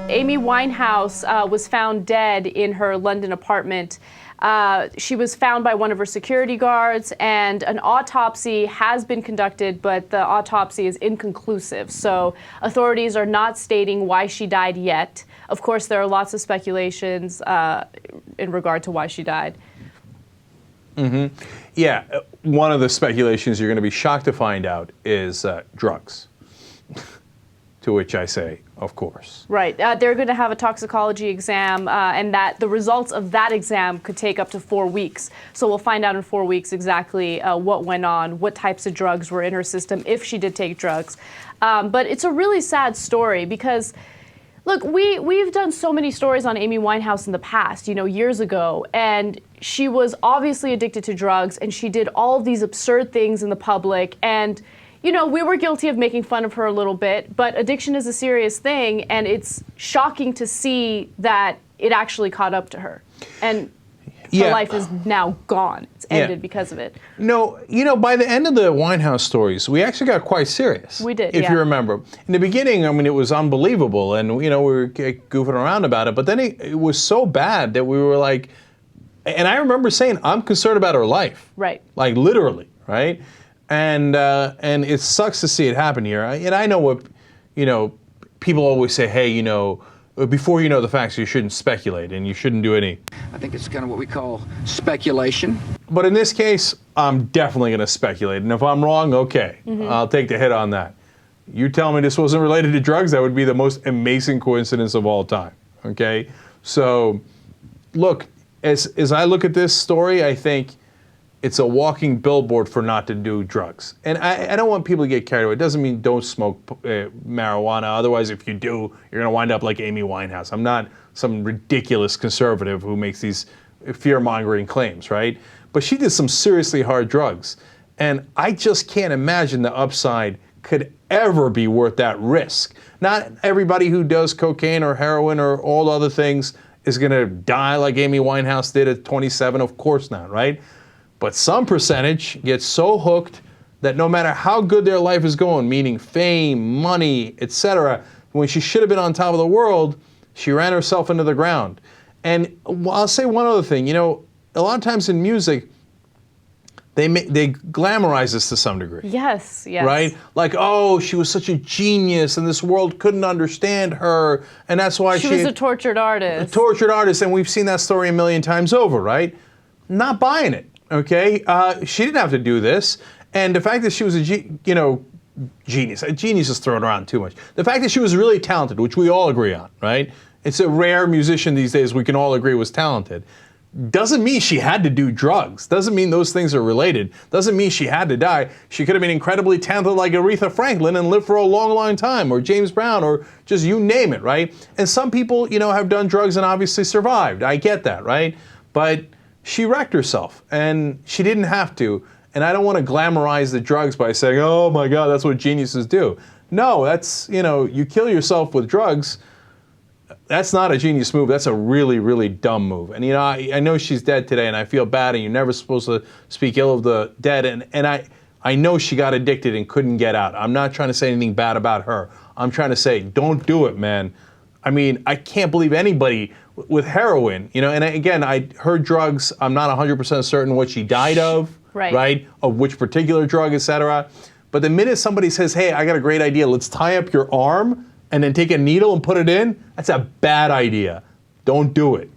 Amy Winehouse was found dead in her London apartment. She was found by one of her security guards, and an autopsy has been conducted, but the autopsy is inconclusive. So authorities are not stating why she died yet. Of course, there are lots of speculations in regard to why she died. Mm-hmm. Yeah, one of the speculations you're going to be shocked to find out is drugs. To which I say, of course. Right. They're going to have a toxicology exam, and that the results of that exam could take up to 4 weeks. So we'll find out in 4 weeks exactly what went on, what types of drugs were in her system, if she did take drugs. But it's a really sad story because, look, we've done so many stories on Amy Winehouse in the past, years ago, and she was obviously addicted to drugs, and she did all of these absurd things in the public, and we were guilty of making fun of her a little bit, but addiction is a serious thing, and it's shocking to see that it actually caught up to her. And her life is now gone. It's ended because of it. No, by the end of the Winehouse stories, we actually got quite serious. We did, if you remember. In the beginning, it was unbelievable, and, we were goofing around about it, but then it was so bad that we were like, and I remember saying, I'm concerned about her life. Right. Like, literally, right? And it sucks to see it happen here. And I know what, people always say, hey, before you know the facts, you shouldn't speculate and you shouldn't do any. I think it's kind of what we call speculation. But in this case, I'm definitely going to speculate. And if I'm wrong, okay, I'll take the hit on that. You tell me this wasn't related to drugs, that would be the most amazing coincidence of all time, okay? So, look, as I look at this story, I think it's a walking billboard for not to do drugs. And I don't want people to get carried away. It doesn't mean don't smoke marijuana. Otherwise, if you do, you're going to wind up like Amy Winehouse. I'm not some ridiculous conservative who makes these fear-mongering claims, right? But she did some seriously hard drugs. And I just can't imagine the upside could ever be worth that risk. Not everybody who does cocaine or heroin or all other things is going to die like Amy Winehouse did at 27. Of course not, right? But some percentage gets so hooked that no matter how good their life is going, meaning fame, money, etc., when she should have been on top of the world, she ran herself into the ground. And I'll say one other thing. A lot of times in music, they glamorize this to some degree. Yes, yes. Right? Like, oh, she was such a genius, and this world couldn't understand her, and that's why she was a tortured artist. A tortured artist, and we've seen that story a million times over, right? Not buying it. Okay, she didn't have to do this, and the fact that she was a genius. Genius is thrown around too much. The fact that she was really talented, which we all agree on, right? It's a rare musician these days we can all agree was talented. Doesn't mean she had to do drugs. Doesn't mean those things are related. Doesn't mean she had to die. She could have been incredibly talented like Aretha Franklin and lived for a long, long time, or James Brown, or just you name it, right? And some people, have done drugs and obviously survived. I get that, right? But she wrecked herself, and she didn't have to. And I don't want to glamorize the drugs by saying, oh my God, that's what geniuses do. No, that's, you kill yourself with drugs. That's not a genius move. That's a really, really dumb move. And, I know she's dead today, and I feel bad, and you're never supposed to speak ill of the dead. And I know she got addicted and couldn't get out. I'm not trying to say anything bad about her. I'm trying to say, don't do it, man. I can't believe anybody with heroin, and again, I heard drugs. I'm not 100% certain what she died of, right? Of which particular drug, etc. But the minute somebody says, hey, I got a great idea, let's tie up your arm and then take a needle and put it in, that's a bad idea. Don't do it.